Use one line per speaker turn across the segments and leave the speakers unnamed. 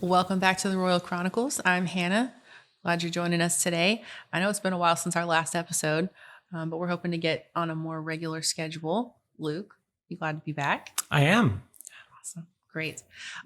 Welcome back to the Royal Chronicles. I'm Hannah. Glad you're joining us today. I know it's been a while since our last episode, but we're hoping to get on a more regular schedule. Luke, you glad to be back?
I am.
Awesome. Great.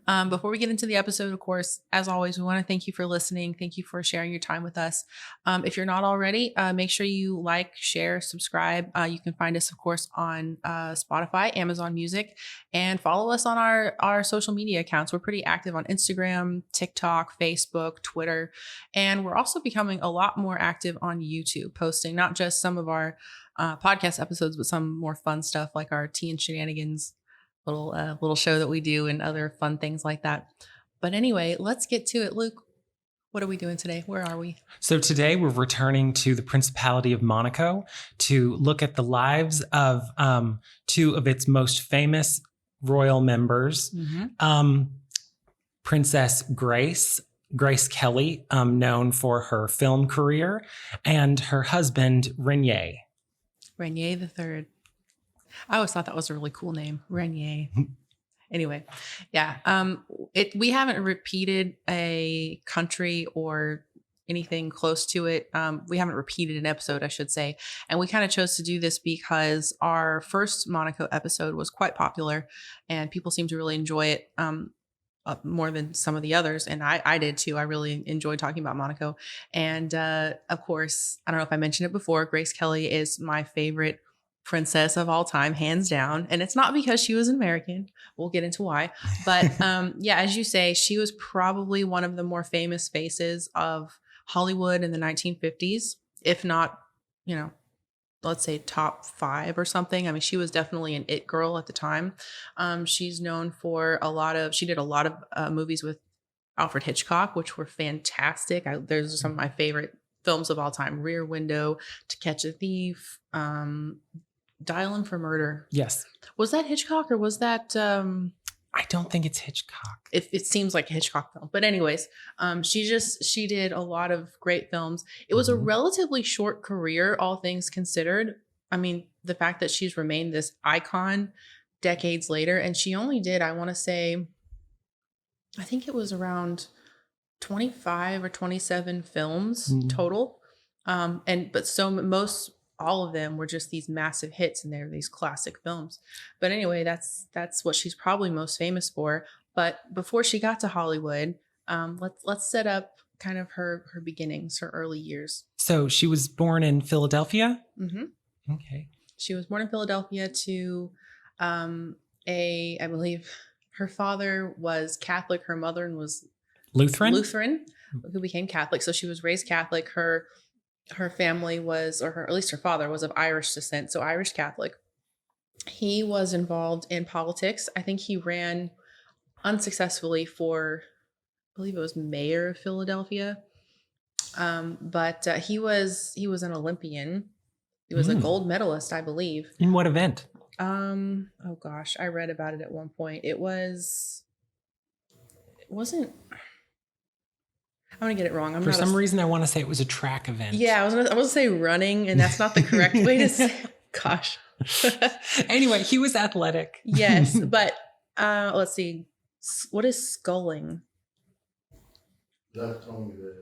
Before we get into the episode, of course, as always, we want to thank you for listening. Thank you for sharing your time with us. If you're not already, make sure you like, share, subscribe. You can find us, of course, on Spotify, Amazon Music, and follow us on our social media accounts. We're pretty active on Instagram, TikTok, Facebook, Twitter, and we're also becoming a lot more active on YouTube, posting not just some of our podcast episodes, but some more fun stuff like our Tea and Shenanigans little show that we do and other fun things like that. But anyway, let's get to it. Luke, what are we doing today? Where are we?
So today we're returning to the Principality of Monaco to look at the lives of two of its most famous royal members. Princess Grace Kelly, known for her film career, and her husband, Rainier.
Rainier the Third. I always thought that was a really cool name, Rainier. Anyway, yeah. We haven't repeated a country or anything close to it. We haven't repeated an episode, I should say. And we kind of chose to do this because our first Monaco episode was quite popular and people seem to really enjoy it more than some of the others. And I did too. I really enjoyed talking about Monaco. And of course, I don't know if I mentioned it before, Grace Kelly is my favorite princess of all time, hands down. And it's not because she was an American. We'll get into why. But yeah, as you say, she was probably one of the more famous faces of Hollywood in the 1950s, if not, let's say top 5 or something. I mean, she was definitely an it girl at the time. She's known for she did a lot of movies with Alfred Hitchcock, which were fantastic. There's some of my favorite films of all time: Rear Window, To Catch a Thief, Dial M for Murder.
Yes.
Was that Hitchcock or was that?
I don't think it's Hitchcock.
It seems like a Hitchcock film. But anyways, she did a lot of great films. It was a relatively short career, all things considered. I mean, the fact that she's remained this icon decades later, and she only did, I want to say, I think it was around 25 or 27 films total. All of them were just these massive hits, and they're these classic films. But anyway, that's what she's probably most famous for. But before she got to Hollywood, let's set up kind of her beginnings, her early years.
So she was born in Philadelphia?
Mm-hmm.
Okay.
She was born in Philadelphia to I believe her father was Catholic, her mother was Lutheran, who became Catholic. So she was raised Catholic. Her family was, or at least her father was of Irish descent, so Irish Catholic. He was involved in politics. I think he ran unsuccessfully for, I believe it was mayor of Philadelphia. But he was an Olympian. He was a gold medalist, I believe.
In what event?
Oh gosh, I read about it at one point. It wasn't. I'm going to get it wrong.
For some reason, I want to say it was a track event.
Yeah, I was going to say running, and that's not the correct way to say. Gosh.
Anyway, he was athletic.
Yes, but let's see. What is sculling?
That told me that.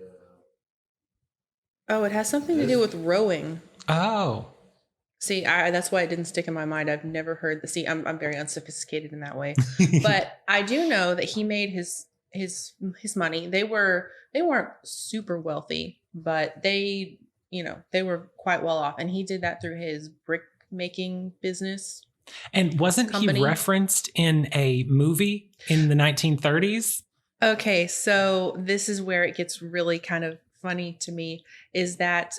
Oh, it has something to do with rowing.
Oh.
See, that's why it didn't stick in my mind. I've never heard the. See, I'm very unsophisticated in that way, but I do know that he made his money. They weren't super wealthy, but they were quite well off, and he did that through his brick making business.
And wasn't he referenced in a movie in the 1930s?
Okay, so this is where it gets really kind of funny to me, is that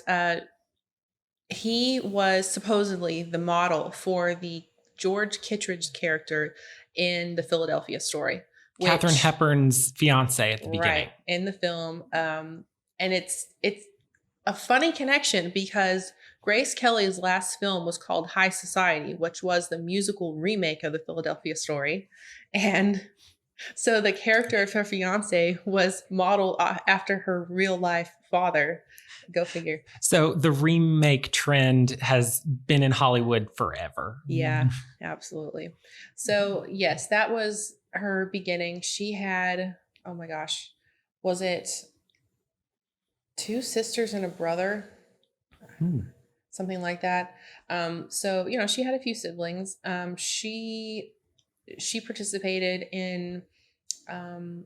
he was supposedly the model for the George Kittredge character in the Philadelphia Story.
Katharine Hepburn's fiance at the beginning.
Right, in the film. And it's a funny connection because Grace Kelly's last film was called High Society, which was the musical remake of the Philadelphia Story. And so the character of her fiance was modeled after her real life father. Go figure.
So the remake trend has been in Hollywood forever.
Yeah, absolutely. So yes, that was her beginning. She had oh my gosh, was it two sisters and a brother?
Hmm.
Something like that. So she had a few siblings. She participated in um,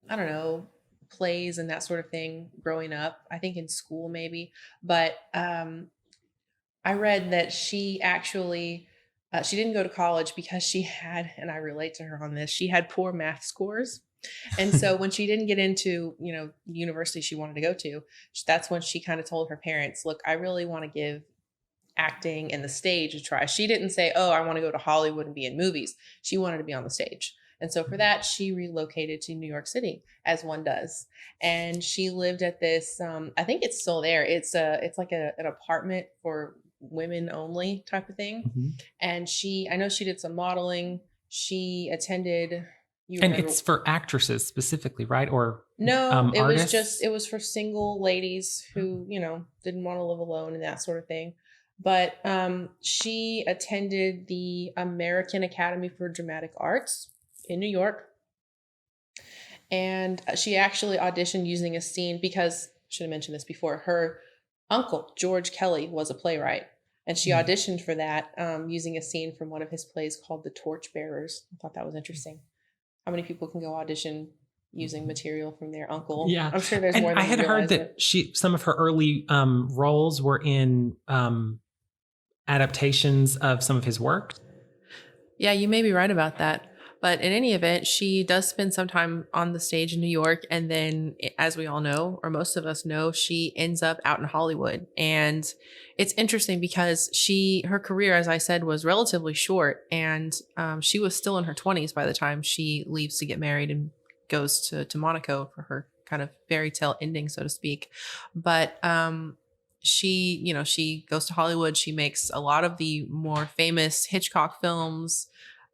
I don't know, plays and that sort of thing growing up. I think in school maybe, but I read that she actually she didn't go to college because she had, and I relate to her on this. She had poor math scores. And so when she didn't get into, university she wanted to go to, that's when she kind of told her parents, "Look, I really want to give acting and the stage a try." She didn't say, "Oh, I want to go to Hollywood and be in movies." She wanted to be on the stage. And so for that, she relocated to New York City, as one does. And she lived at this, I think it's still there. It's like an apartment for women only type of thing.
Mhm.
And I know she did some modeling. She attended, you
And
remember?
it's for actresses specifically, right? Or
No, it was
artists?
it was for single ladies who, didn't want to live alone and that sort of thing. But she attended the American Academy for Dramatic Arts in New York. And she actually auditioned using a scene because, I should have mentioned this before, her uncle, George Kelly, was a playwright. And she auditioned for that using a scene from one of his plays called The Torchbearers. I thought that was interesting. How many people can go audition using material from their uncle?
Yeah.
I'm sure there's
And
more than
I had heard
realize.
that some of her early roles were in adaptations of some of his work.
Yeah, you may be right about that. But in any event, she does spend some time on the stage in New York. And then, as we all know, or most of us know, she ends up out in Hollywood. And it's interesting because her career, as I said, was relatively short. And she was still in her 20s by the time she leaves to get married and goes to Monaco for her kind of fairy tale ending, so to speak. But she goes to Hollywood. She makes a lot of the more famous Hitchcock films,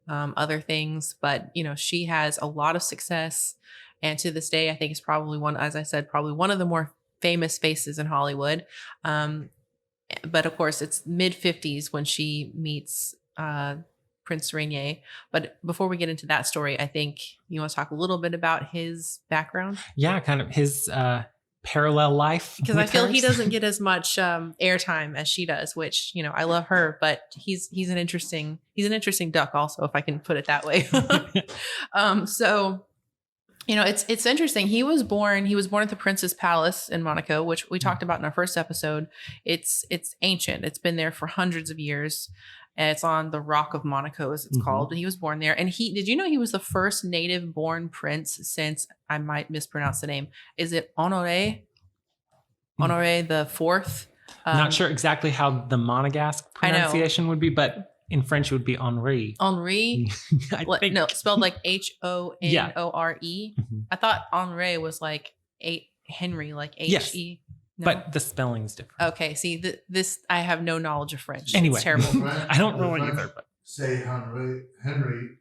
other things, but she has a lot of success. And to this day, I think is probably as I said, probably one of the more famous faces in Hollywood. But of course, it's mid-50s when she meets Prince Rainier. But before we get into that story, I think you want to talk a little bit about his background.
Yeah, kind of his parallel life.
Because I feel he doesn't get as much airtime as she does, which I love her, but he's an interesting duck also, if I can put it that way. So it's interesting. He was born at the Prince's Palace in Monaco, which we talked about in our first episode. It's ancient. It's been there for hundreds of years. And it's on the Rock of Monaco, as it's called. He was born there. And did you know he was the first native born prince since, I might mispronounce the name. Is it Honoré the Fourth?
Not sure exactly how the Monegasque pronunciation would be, but in French it would be Henri.
Henri? No, spelled like Honore.
Yeah.
I thought Henri was like Henry, like
Yes.
He. No?
But the spelling's different.
Okay, see, this I have no knowledge of French.
Anyway.
It's terrible.
I don't know either. But.
Say Henry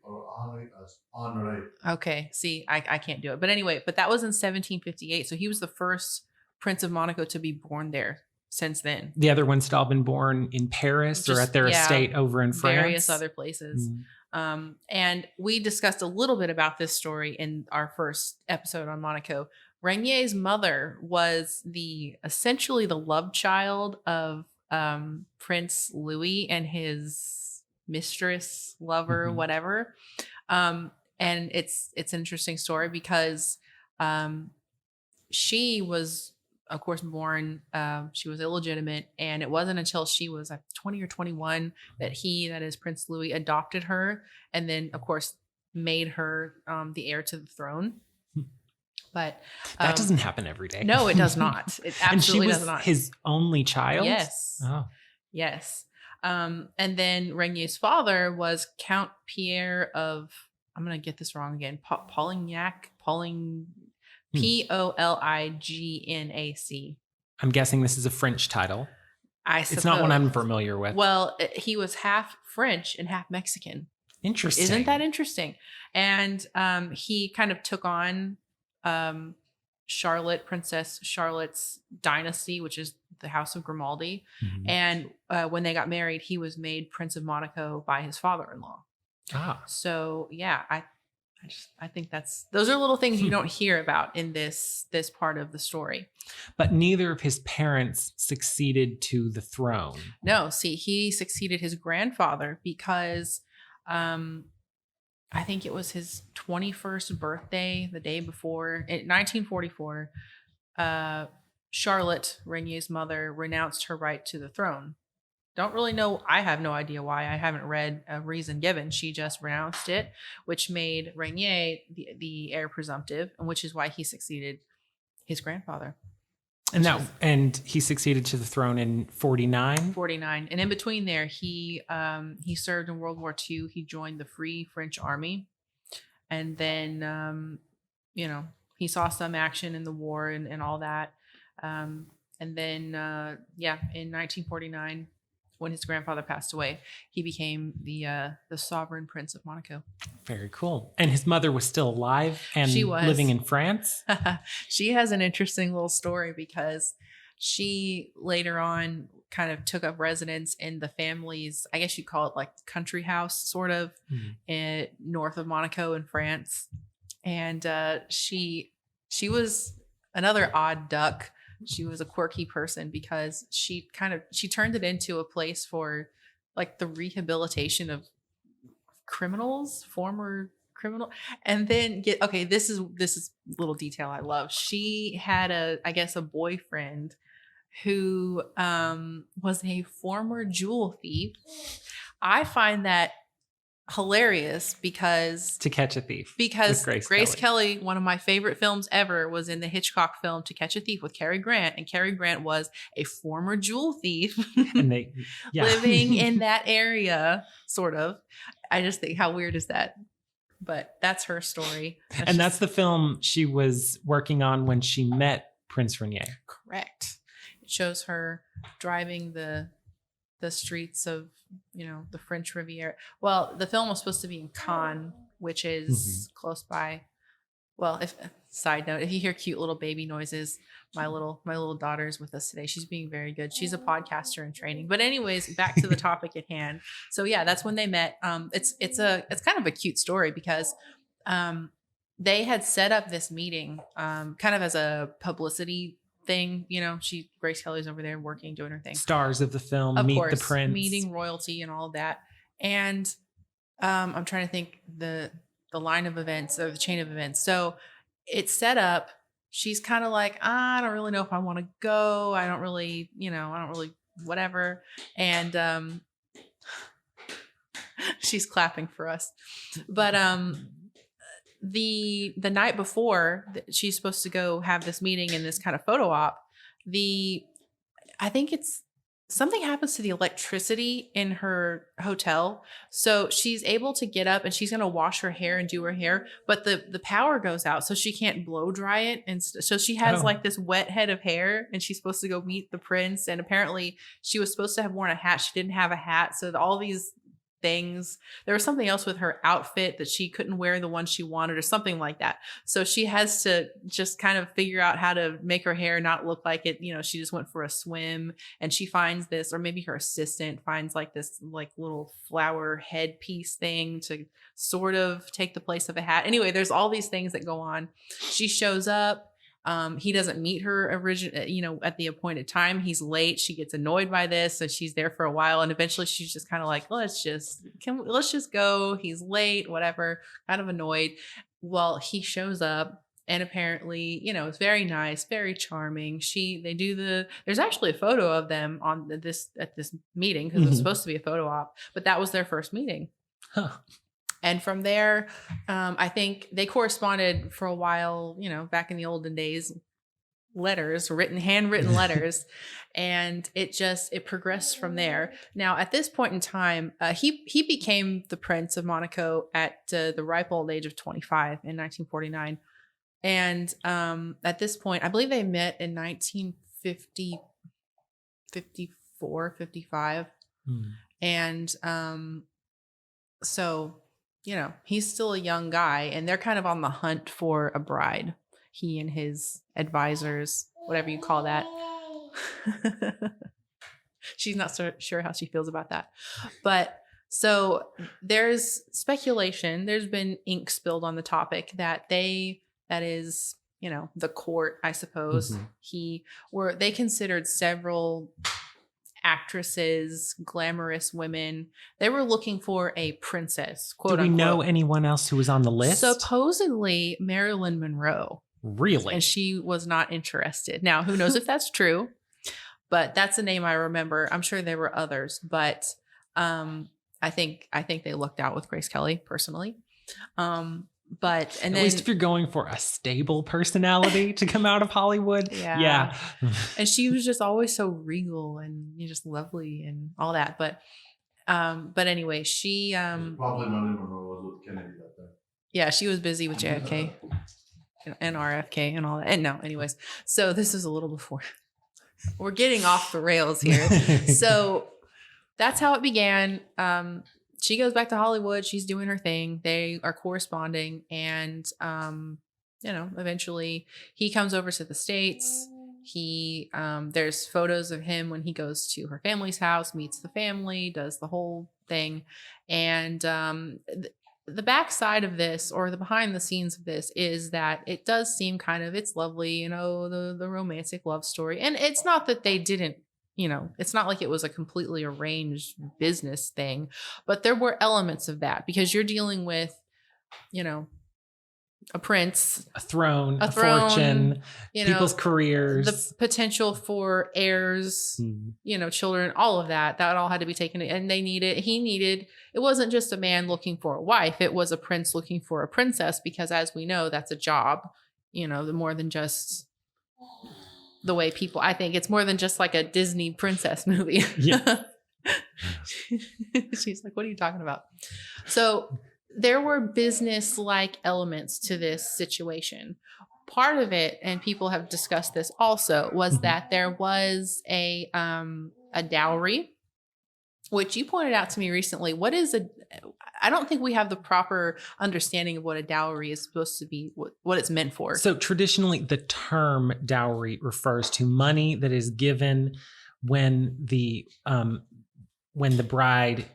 or Henry as Henri.
Okay, see, I can't do it. But anyway, that was in 1758. So he was the first Prince of Monaco to be born there since then.
The other ones had all been born in Paris or at their estate over in France.
Various other places. And we discussed a little bit about this story in our first episode on Monaco. Rainier's mother was essentially the love child of Prince Louis and his mistress, lover, whatever. And it's an interesting story because she was, of course, born, she was illegitimate, and it wasn't until she was 20 or 21 that that is Prince Louis, adopted her and then, of course, made her the heir to the throne. But
that doesn't happen every day.
No, it does not. It absolutely does not.
And she was his only child?
Yes.
Oh.
Yes. And then Rainier's father was Count Pierre of, I'm going to get this wrong again, Polignac, Polignac.
I'm guessing this is a French title.
I suppose.
It's not one I'm familiar with.
Well, he was half French and half Mexican.
Interesting.
Isn't that interesting? And he kind of took on Princess Charlotte's dynasty, which is the House of Grimaldi. And when they got married, he was made Prince of Monaco by his father-in-law. So yeah, I I think those are little things you don't hear about in this part of the story.
But neither of his parents succeeded to the throne.
No, see, he succeeded his grandfather because I think it was his 21st birthday, the day before, in 1944, Charlotte, Regnier's mother, renounced her right to the throne. Don't really know. I have no idea why. I haven't read a reason given. She just renounced it, which made Regnier the heir presumptive, and which is why he succeeded his grandfather.
And he succeeded to the throne in 49.
49. And in between there, he served in World War II. He joined the Free French Army. And then, he saw some action in the war and all that. And then, in 1949, when his grandfather passed away, he became the sovereign prince of Monaco.
Very cool. And his mother was still alive and
She was.
living in France?
She has an interesting little story because she later on kind of took up residence in the family's, I guess you'd call it like country house, sort of, north of Monaco in France. And she was another odd duck. She was a quirky person because she turned it into a place for like the rehabilitation of former criminal. And then this is a little detail I love. She had a boyfriend who was a former jewel thief. I find that hilarious because
To Catch a Thief.
Because
with
Grace Kelly, one of my favorite films ever, was in the Hitchcock film To Catch a Thief with Cary Grant, and Cary Grant was a former jewel thief
And they
living in that area, sort of. I just think, how weird is that? But that's her story.
That's the film she was working on when she met Prince Regnier.
Correct. It shows her driving the streets of the French Riviera. Well, the film was supposed to be in Cannes, which is close by. Well, side note, if you hear cute little baby noises, my little daughter's with us today. She's being very good. She's a podcaster in training. But anyways, back to the topic at hand. So yeah, that's when they met. It's kind of a cute story because they had set up this meeting kind of as a publicity thing. Grace Kelly's over there working, doing her thing.
Stars of the film,
of
meet
course,
the prince,
meeting royalty and all of that. And I'm trying to think the line of events or the chain of events. So it's set up. She's kind of like, I don't really know if I want to go. I don't really, whatever. And she's clapping for us. But the night before she's supposed to go have this meeting and this kind of photo op, I think it's something happens to the electricity in her hotel. So she's able to get up and she's going to wash her hair and do her hair, but the power goes out. So she can't blow dry it. And so she has like this wet head of hair and she's supposed to go meet the prince. And apparently she was supposed to have worn a hat. She didn't have a hat. So all these things, there was something else with her outfit that she couldn't wear the one she wanted or something like that. So she has to just kind of figure out how to make her hair not look like it. She just went for a swim and she finds this, or maybe her assistant finds like this like little flower headpiece thing to sort of take the place of a hat. Anyway, there's all these things that go on. She shows up. He doesn't meet her at the appointed time. He's late. She gets annoyed by this. So she's there for a while. And eventually she's just kind of like, let's just go. He's late, whatever, kind of annoyed. Well, he shows up and apparently, it's very nice, very charming. There's actually a photo of them at this meeting because it was supposed to be a photo op, but that was their first meeting.
Huh.
And from there, I think they corresponded for a while, back in the olden days, handwritten letters. And it progressed from there. Now, at this point in time, he became the Prince of Monaco at the ripe old age of 25 in 1949. And at this point, I believe they met in 1950, 54, 55. And so... he's still a young guy and they're kind of on the hunt for a bride. He and his advisors, whatever you call that. She's not so sure how she feels about that. But So there's speculation. There's been ink spilled on the topic that that is, the court, I suppose. They considered several actresses, glamorous women. They were looking for a princess, quote
Do we
unquote.
know anyone else who was on the list?
Supposedly Marilyn Monroe.
Really?
And she was not interested. Now, who knows if that's true? But that's a name I remember. I'm sure there were others, but I think they lucked out with Grace Kelly personally. But
at least if you're going for a stable personality to come out of Hollywood, yeah.
And she was just always so regal and just lovely and all that. But anyway, she
probably Marilyn Monroe was with Kennedy that day.
Yeah, she was busy with JFK and RFK and all that. And no, anyways, so this is a little before. We're getting off the rails here. So that's how it began. She goes back to Hollywood. She's doing her thing. They are corresponding. And, eventually he comes over to the States. There's photos of him when he goes to her family's house, meets the family, does the whole thing. And the backside of this, or the behind the scenes of this, is that it does seem it's lovely, the romantic love story. And it's not that they didn't, it's not like it was a completely arranged business thing, but there were elements of that because you're dealing with, a prince,
a throne, a fortune, people's careers,
the potential for heirs, children, all of that all had to be taken. And it wasn't just a man looking for a wife. It was a prince looking for a princess, because as we know, that's a job, the more than just the way people, I think it's more than just like a Disney princess movie. Yeah. She's like, what are you talking about? So there were business-like elements to this situation. Part of it, and people have discussed this also, was that there was a dowry, which you pointed out to me recently. I don't think we have the proper understanding of what a dowry is supposed to be, what it's meant for.
So traditionally, the term dowry refers to money that is given when the bride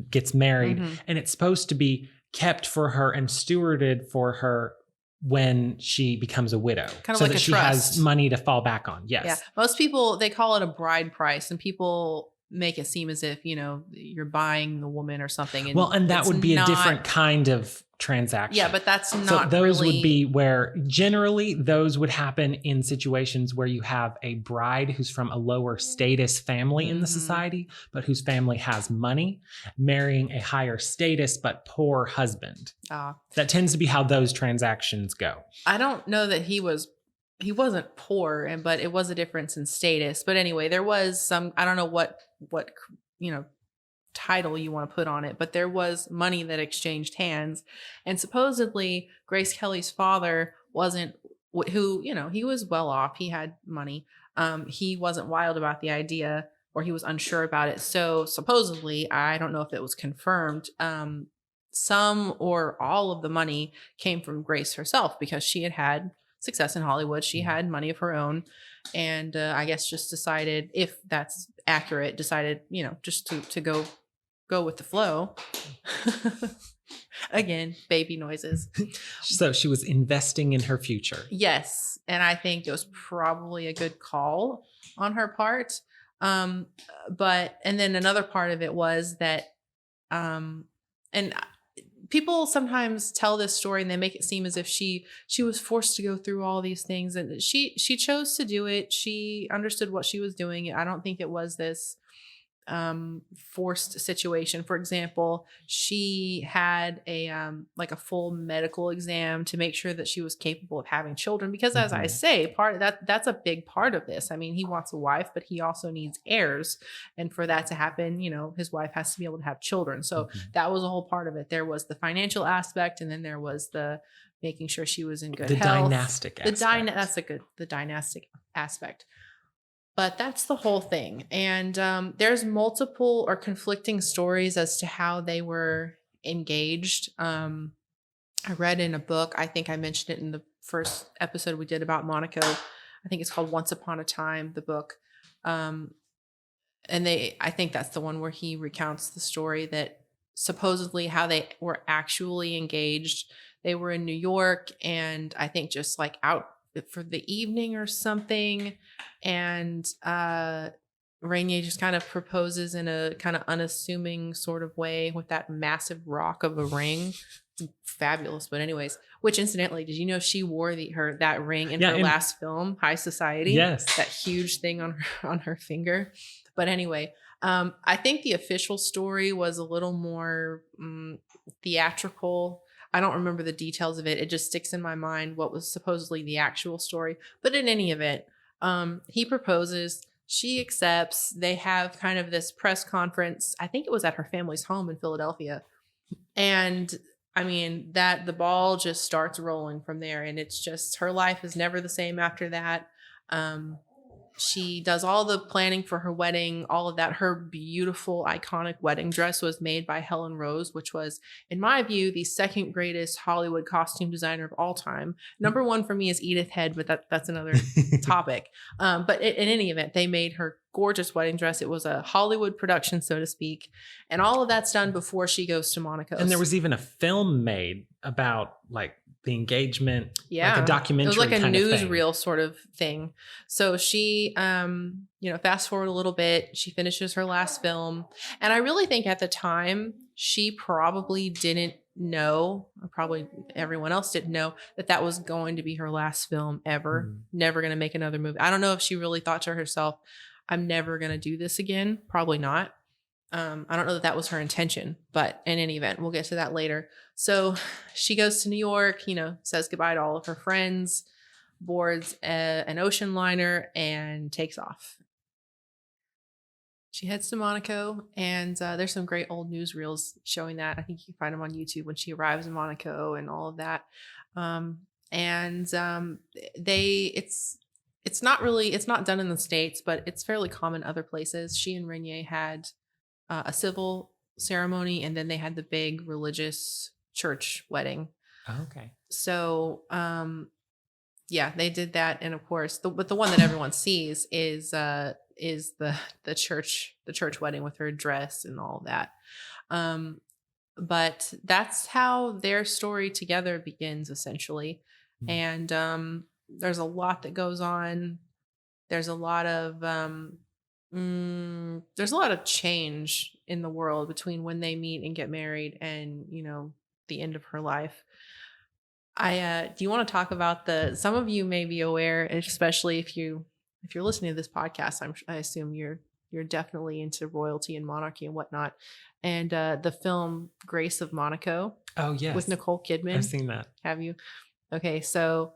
gets married, and it's supposed to be kept for her and stewarded for her when she becomes a widow,
kind of
so
like
that she
trust.
has money to fall back on. Yes.
Yeah. Most people, they call it a bride price, and people make it seem as if, you're buying the woman or something.
And that would be a different kind of transaction.
Yeah, but that's not
so those
really...
would be where generally those would happen in situations where you have a bride who's from a lower status family in the society, but whose family has money, marrying a higher status but poor husband. That tends to be how those transactions go.
I don't know that he wasn't poor, but it was a difference in status. But anyway, there was some, I don't know what title you want to put on it, but there was money that exchanged hands. And supposedly Grace Kelly's father wasn't, he was well off. He had money. He wasn't wild about the idea, or he was unsure about it. So supposedly, I don't know if it was confirmed, some or all of the money came from Grace herself, because she had success in Hollywood. She had money of her own. And I guess just decided, if that's accurate, just to go with the flow. Again, baby noises.
So she was investing in her future.
Yes. And I think it was probably a good call on her part. And then another part of it was that, and people sometimes tell this story and they make it seem as if she was forced to go through all these things, and she chose to do it. She understood what she was doing. I don't think it was this forced situation. For example, she had a full medical exam to make sure that she was capable of having children, because as I say, that's a big part of this. I mean, he wants a wife, but he also needs heirs, and for that to happen, his wife has to be able to have children. So that was a whole part of it. There was the financial aspect, and then there was the making sure she was in good health.
Dynastic aspect.
The dynastic aspect. But that's the whole thing. And there's multiple or conflicting stories as to how they were engaged. I read in a book, I think I mentioned it in the first episode we did about Monaco. I think it's called Once Upon a Time, the book. And I think that's the one where he recounts the story that supposedly how they were actually engaged. They were in New York, and I think just like out for the evening or something. And Rainier just kind of proposes in a kind of unassuming sort of way with that massive rock of a ring. It's fabulous. But anyways, which incidentally, did you know she wore that ring in her last film, High Society?
Yes.
That huge thing on her finger. But anyway, I think the official story was a little more theatrical. I don't remember the details of it. It just sticks in my mind what was supposedly the actual story. But in any event, he proposes. She accepts. They have kind of this press conference. I think it was at her family's home in Philadelphia. And I mean, that the ball just starts rolling from there. And it's just, her life is never the same after that. She does all the planning for her wedding, all of that. Her beautiful, iconic wedding dress was made by Helen Rose, which was, in my view, the second greatest Hollywood costume designer of all time. Number one for me is Edith Head, but that's another topic. But in any event, they made her gorgeous wedding dress. It was a Hollywood production, so to speak. And all of that's done before she goes to Monaco.
And there was even a film made about like the engagement,
yeah,
like a documentary.
It was like a
kind
newsreel sort of thing. So she, fast forward a little bit, she finishes her last film. And I really think at the time, she probably didn't know, or probably everyone else didn't know, that was going to be her last film ever. Never going to make another movie. I don't know if she really thought to herself, I'm never going to do this again. Probably not. I don't know that was her intention, but in any event, we'll get to that later. So she goes to New York, says goodbye to all of her friends, boards an ocean liner, and takes off. She heads to Monaco, and there's some great old newsreels showing that. I think you can find them on YouTube when she arrives in Monaco and all of that. It's not done in the States, but it's fairly common other places. She and Rainier had a civil ceremony, and then they had the big religious church wedding.
Okay.
So, they did that, and of course, but the one that everyone sees is the church wedding with her dress and all of that. But that's how their story together begins, essentially. And there's a lot that goes on. There's a lot of change in the world between when they meet and get married and the end of her life. Do you want to talk about some of you may be aware, especially if you're listening to this podcast, I assume you're definitely into royalty and monarchy and whatnot, and the film Grace of Monaco.
Oh yes,
with Nicole Kidman.
I've seen that.
Have you? Okay, so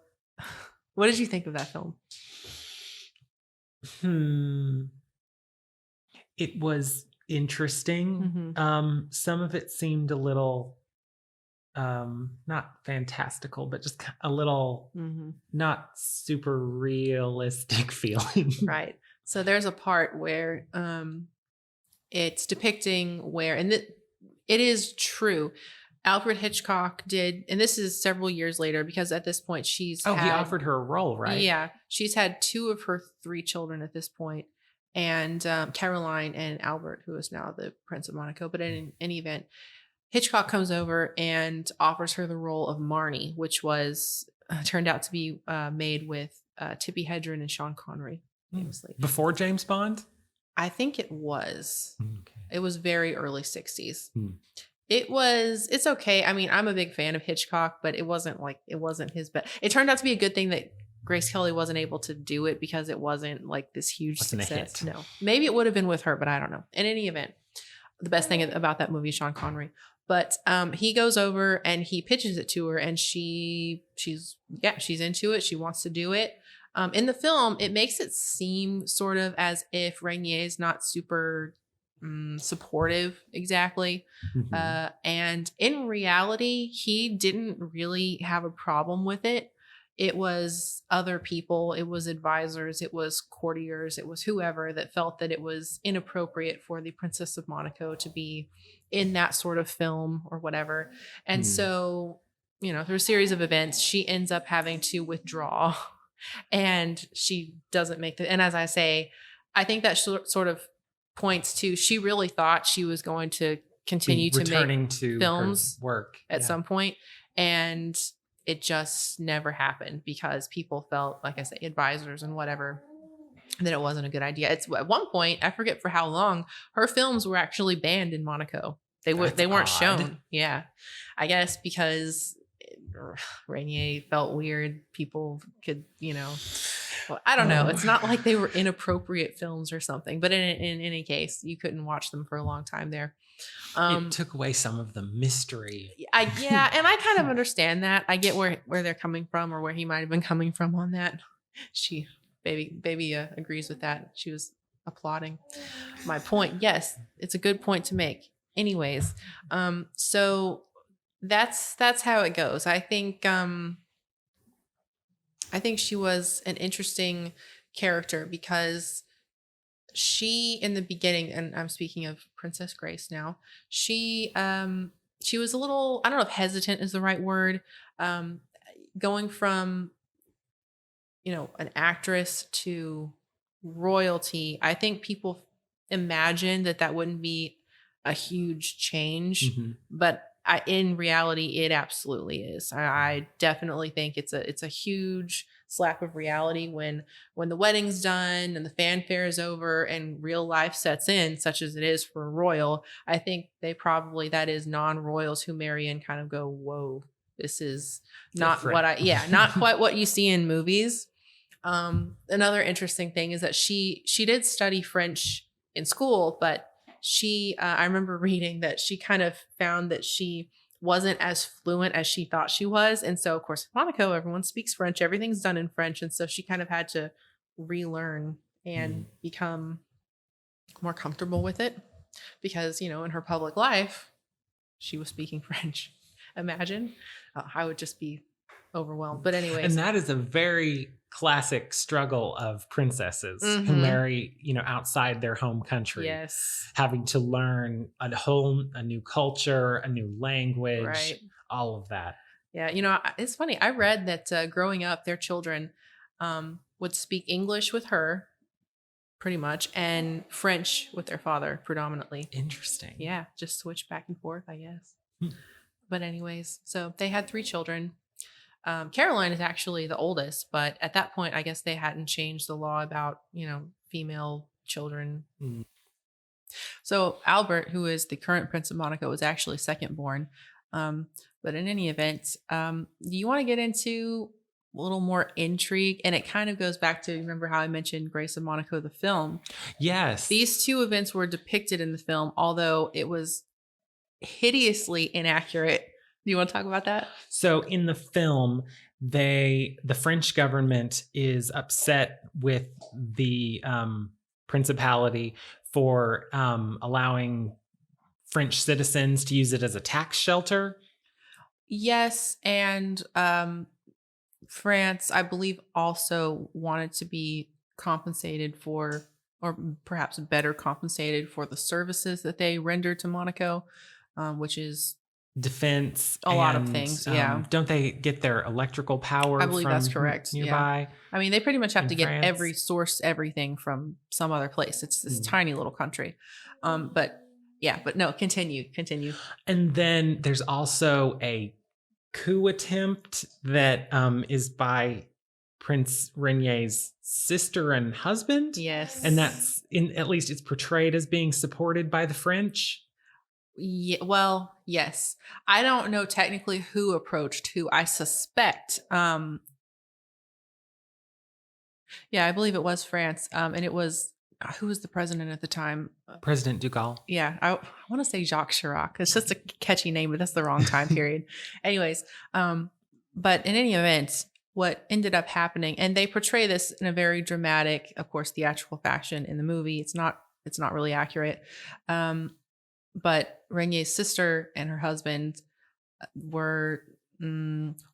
what did you think of that film?
It was interesting. Some of it seemed a little not fantastical, but just a little not super realistic feeling.
Right. So there's a part where it's depicting and it is true. Alfred Hitchcock did, and this is several years later, because at this point he
offered her a role, right?
Yeah. She's had 2 of her 3 children at this point, and Caroline and Albert, who is now the Prince of Monaco. But in any event, Hitchcock comes over and offers her the role of Marnie, which was turned out to be made with Tippi Hedren and Sean Connery, famously.
Before James Bond?
I think it was.
Okay.
It was very early 60s. It's okay. I mean, I'm a big fan of Hitchcock, but it wasn't his best. It turned out to be a good thing that Grace Kelly wasn't able to do it, because it wasn't like this huge success. No, maybe it would have been with her, but I don't know. In any event, the best thing about that movie is Sean Connery. But he goes over and he pitches it to her, and she's into it. She wants to do it. In the film, it makes it seem sort of as if Rainier is not super supportive exactly. And in reality, he didn't really have a problem with it. It was other people, it was advisors, it was courtiers, it was whoever that felt that it was inappropriate for the Princess of Monaco to be in that sort of film or whatever. And so, through a series of events, she ends up having to withdraw, and she doesn't make and as I say, I think that sort of points to, she really thought she was going to continue to
returning
make
to
films
her work
at some point, and it just never happened because people felt, like I say, advisors and whatever, that it wasn't a good idea. It's at one point, I forget for how long, her films were actually banned in Monaco. They weren't
odd.
shown. Yeah, I guess because Rainier felt weird. People could, well, I don't know. It's not like they were inappropriate films or something, but in any case, you couldn't watch them for a long time there.
It took away some of the mystery.
Yeah, and I kind of understand that. I get where they're coming from, or where he might have been coming from on that. Baby agrees with that. She was applauding my point. Yes, it's a good point to make. Anyways, so that's how it goes. I think she was an interesting character because she, in the beginning, and I'm speaking of Princess Grace now, she was a little, I don't know if hesitant is the right word, going from, an actress to royalty. I think people imagined that wouldn't be a huge change, but in reality, it absolutely is. I definitely think it's a huge slap of reality when the wedding's done and the fanfare is over and real life sets in, such as it is for a royal. I think that is non-royals who marry and kind of go, whoa, this is not
Different.
not quite what you see in movies. Another interesting thing is that she did study French in school, but I remember reading that she kind of found that she wasn't as fluent as she thought she was. And so, of course, Monaco, everyone speaks French, everything's done in French. And so she kind of had to relearn and become more comfortable with it because, in her public life, she was speaking French. Imagine. I would just be overwhelmed. But anyways.
And that is a very classic struggle of princesses who marry, outside their home country.
Yes.
Having to learn a new culture, a new language,
right.
all of that.
Yeah. It's funny. I read that growing up, their children would speak English with her pretty much and French with their father predominantly.
Interesting.
Yeah. Just switch back and forth, I guess. But anyways, so they had 3 children. Caroline is actually the oldest, but at that point, I guess they hadn't changed the law about, female children. So Albert, who is the current Prince of Monaco, was actually second born. But in any event, do you want to get into a little more intrigue? And it kind of goes back to, remember how I mentioned Grace of Monaco, the film?
Yes.
These 2 events were depicted in the film, although it was hideously inaccurate. Do you want to talk about that?
So in the film, the French government is upset with the principality for allowing French citizens to use it as a tax shelter.
Yes, and France, I believe, also wanted to be compensated for, or perhaps better compensated for, the services that they rendered to Monaco, which is
defense,
a lot of things. Yeah,
don't they get their electrical power?
I believe that's correct.
Nearby.
Yeah. I mean, they pretty much have to get
France.
everything from some other place. It's this tiny little country, but no, continue.
And then there's also a coup attempt that is by Prince Rainier's sister and husband.
Yes,
and that's at least it's portrayed as being supported by the French.
Yeah, well, yes. I don't know technically who approached who. I suspect. I believe it was France. And it was, who was the president at the time?
President de Gaulle.
Yeah, I want to say Jacques Chirac. It's just a catchy name, but that's the wrong time period. Anyways, but in any event, what ended up happening, and they portray this in a very dramatic, of course, theatrical fashion in the movie. It's not really accurate. But Rainier's sister and her husband were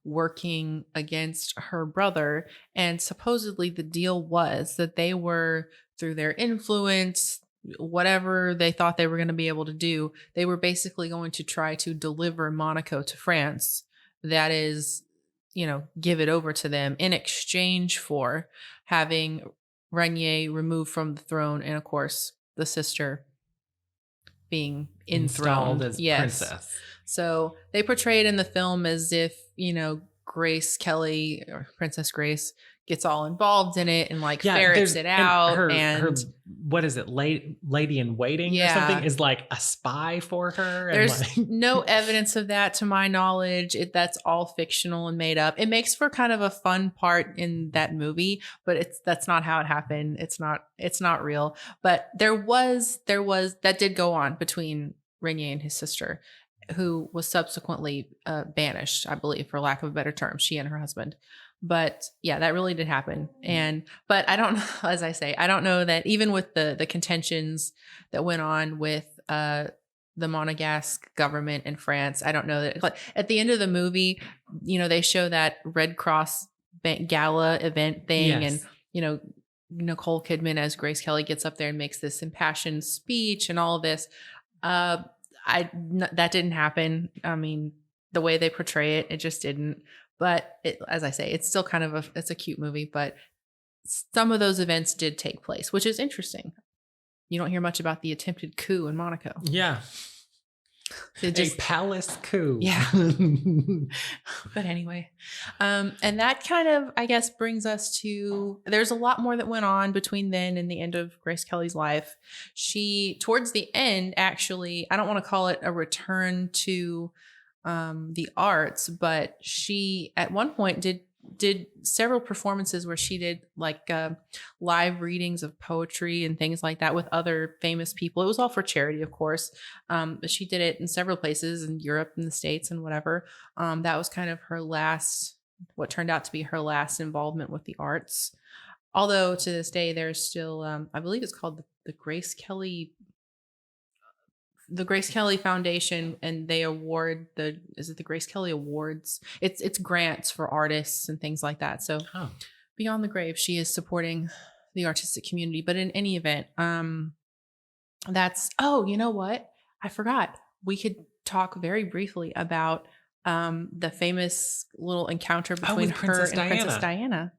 working against her brother. And supposedly the deal was that they were, through their influence, whatever they thought they were going to be able to do, they were basically going to try to deliver Monaco to France. That is, give it over to them in exchange for having Rainier removed from the throne. And of course, the sister being
Installed
enthroned
as
yes.
princess.
So they portray it in the film as if, Grace Kelly or Princess Grace gets all involved in it and like ferrets it out.
Her what is it, lady in waiting or something is like a spy for her.
There's
and
no evidence of that to my knowledge. That's all fictional and made up. It makes for kind of a fun part in that movie, but that's not how it happened. It's not real. But there was that did go on between Renier and his sister, who was subsequently banished, I believe, for lack of a better term, she and her husband. But yeah, that really did happen. But I don't know, as I say, I don't know that even with the contentions that went on with the Monegasque government in France, I don't know that, like, at the end of the movie, they show that Red Cross gala event thing.
Yes.
And, Nicole Kidman as Grace Kelly gets up there and makes this impassioned speech and all of this. That didn't happen. I mean, the way they portray it, it just didn't. But as I say, it's still kind of it's a cute movie, but some of those events did take place, which is interesting. You don't hear much about the attempted coup in Monaco.
Yeah. A palace coup.
Yeah. But anyway, and that kind of, I guess, brings us to, there's a lot more that went on between then and the end of Grace Kelly's life. She, towards the end, actually, I don't want to call it a return to the arts, but she at one point did several performances where she did like live readings of poetry and things like that with other famous people. It was all for charity, of course, but she did it in several places in Europe and the States and whatever. That was kind of what turned out to be her last involvement with the arts. Although to this day, there's still, I believe it's called the Grace Kelly Foundation, and they award the Grace Kelly Awards? It's grants for artists and things like that. So beyond the grave, she is supporting the artistic community. But in any event, you know what? I forgot. We could talk very briefly about the famous little encounter between her
Princess
and Princess Diana,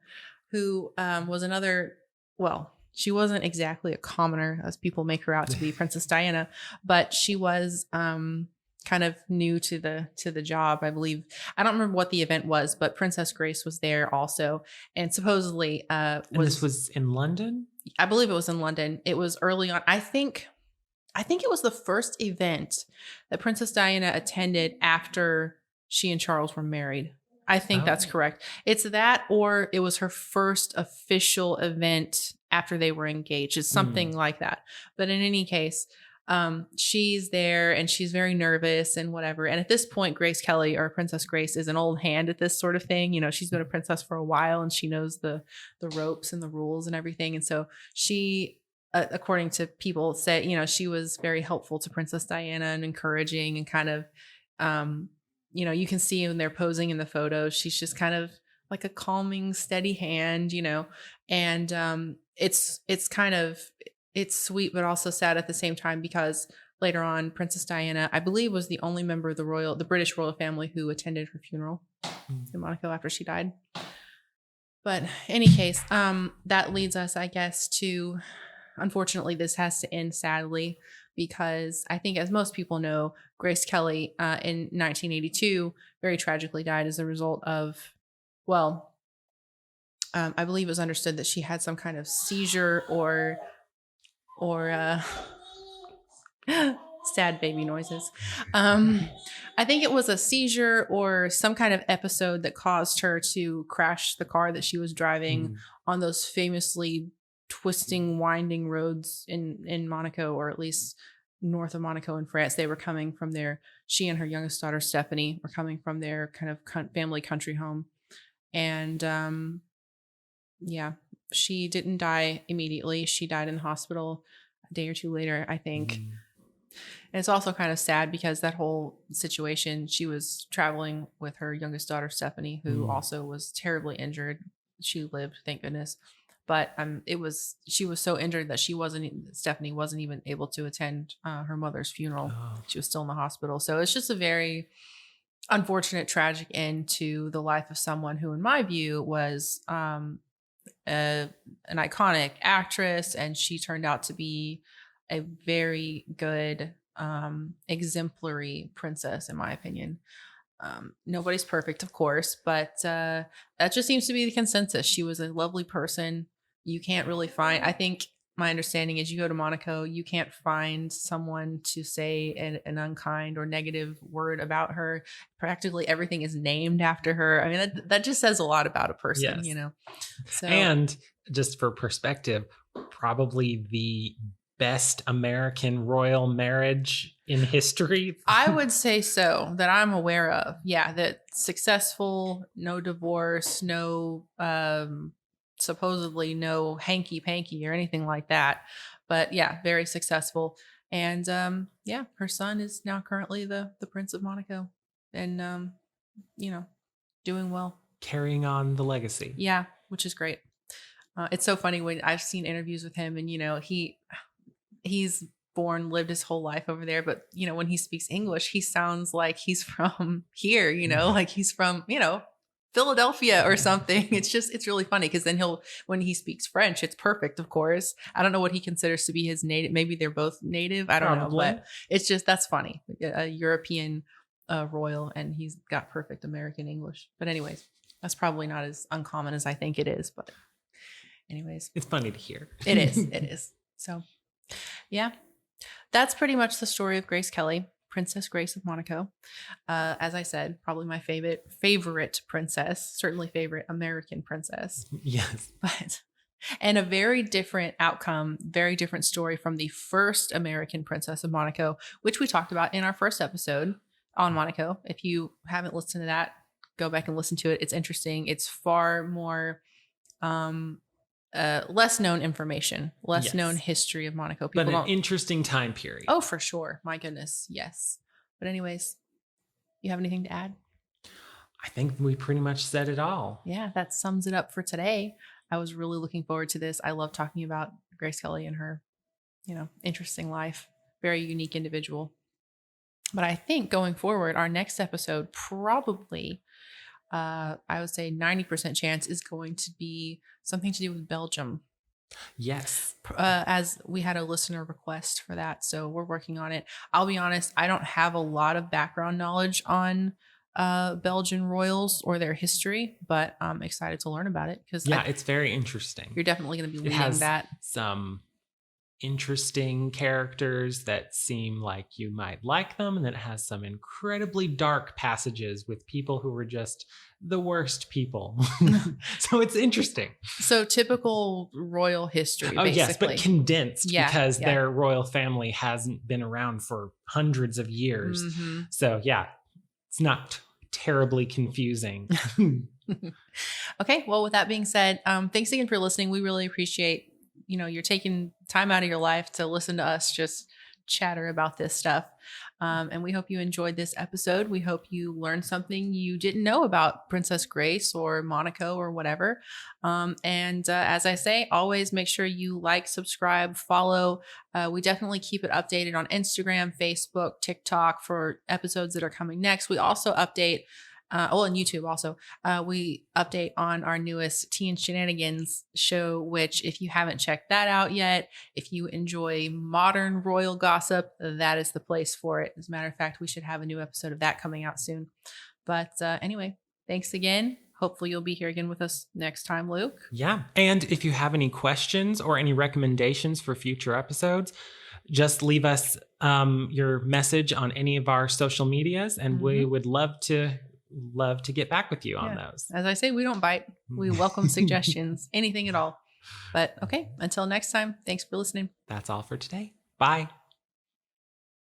who was another, well, she wasn't exactly a commoner, as people make her out to be, Princess Diana, but she was kind of new to the job, I believe. I don't remember what the event was, but Princess Grace was there also, and supposedly
this was in London.
I believe it was in London. It was early on. I think it was the first event that Princess Diana attended after she and Charles were married. I think that's correct. It's that, or it was her first official event after they were engaged. It's something like that. But in any case, she's there and she's very nervous and whatever. And at this point, Grace Kelly, or Princess Grace, is an old hand at this sort of thing. She's been a princess for a while and she knows the ropes and the rules and everything. And so she, according to people, said, she was very helpful to Princess Diana and encouraging and kind of, you can see when they're posing in the photos, she's just kind of like a calming, steady hand, and it's kind of, it's sweet, but also sad at the same time, because later on, Princess Diana, I believe, was the only member of the British royal family who attended her funeral in Monaco after she died. But in any case, that leads us, I guess, to, unfortunately, this has to end sadly, because I think, as most people know, Grace Kelly in 1982 very tragically died as a result of, I believe it was understood that she had some kind of seizure or sad baby noises. I think it was a seizure or some kind of episode that caused her to crash the car that she was driving on those famously twisting, winding roads in Monaco, or at least north of Monaco in France. They were coming from she and her youngest daughter, Stephanie, were coming from their kind of family country home. And she didn't die immediately. She died in the hospital a day or two later, I think. And it's also kind of sad because that whole situation, she was traveling with her youngest daughter, Stephanie, who also was terribly injured. She lived, thank goodness. But she was so injured that Stephanie wasn't even able to attend her mother's funeral. She was still in the hospital. So it's just a very unfortunate, tragic end to the life of someone who, in my view, was an iconic actress, and she turned out to be a very good exemplary princess, in my opinion. Nobody's perfect, of course, but that just seems to be the consensus. She was a lovely person. You can't really find, I think my understanding is you go to Monaco, you can't find someone to say an unkind or negative word about her. Practically everything is named after her. I mean, that just says a lot about a person,
Yes.
you know? So,
And just for perspective, probably the best American royal marriage in history.
I would say so, that I'm aware of. Yeah, that successful, no divorce, no supposedly no hanky panky or anything like that. But yeah, very successful. And yeah, her son is now currently the Prince of Monaco, and you know, doing well.
Carrying on the legacy.
Yeah, which is great. It's so funny when I've seen interviews with him, and he's lived his whole life over there, but when he speaks English, he sounds like he's from here, like he's from, Philadelphia or something. It's really funny because then when he speaks French, it's perfect, of course. I don't know what he considers to be his native. Maybe they're both native. I don't know, but that's funny. A European royal, and he's got perfect American English. But anyways, that's probably not as uncommon as I think it is. But anyways,
it's funny to hear.
It is. It is. So yeah, that's pretty much the story of Grace Kelly, Princess Grace of Monaco. As I said, probably my favorite princess, certainly favorite American princess.
Yes.
And a very different outcome, very different story from the first American princess of Monaco, which we talked about in our first episode on Monaco. If you haven't listened to that, go back and listen to it. It's interesting. It's far more less known information, less known history of Monaco.
But an interesting time period.
Oh, for sure. My goodness. Yes. But anyways, you have anything to add?
I think we pretty much said it all.
Yeah, that sums it up for today. I was really looking forward to this. I love talking about Grace Kelly and her, interesting life. Very unique individual. But I think going forward, our next episode probably, I would say 90% chance is going to be something to do with Belgium.
Yes.
As we had a listener request for that. So we're working on it. I'll be honest, I don't have a lot of background knowledge on Belgian royals or their history, but I'm excited to learn about it because
it's very interesting.
You're definitely going to be
leading
that.
Some interesting characters that seem like you might like them, and then it has some incredibly dark passages with people who were just the worst people. So it's interesting.
So typical royal history, basically.
Yes, but condensed because their royal family hasn't been around for hundreds of years. Mm-hmm. So it's not terribly confusing.
Okay, well, with that being said, thanks again for listening. We really appreciate you're taking time out of your life to listen to us just chatter about this stuff. And we hope you enjoyed this episode. We hope you learned something you didn't know about Princess Grace or Monaco or whatever. And as I say, always make sure you like, subscribe, follow. We definitely keep it updated on Instagram, Facebook, TikTok for episodes that are coming next. We also update and YouTube also. We update on our newest Tea and Shenanigans show, which if you haven't checked that out yet, if you enjoy modern royal gossip, that is the place for it. As a matter of fact, we should have a new episode of that coming out soon. But anyway, thanks again. Hopefully you'll be here again with us next time, Luke.
Yeah. And if you have any questions or any recommendations for future episodes, just leave us your message on any of our social medias, and we would love to get back with you on those.
As I say, we don't bite. We welcome suggestions, anything at all. But okay, until next time, thanks for listening.
That's all for today. Bye.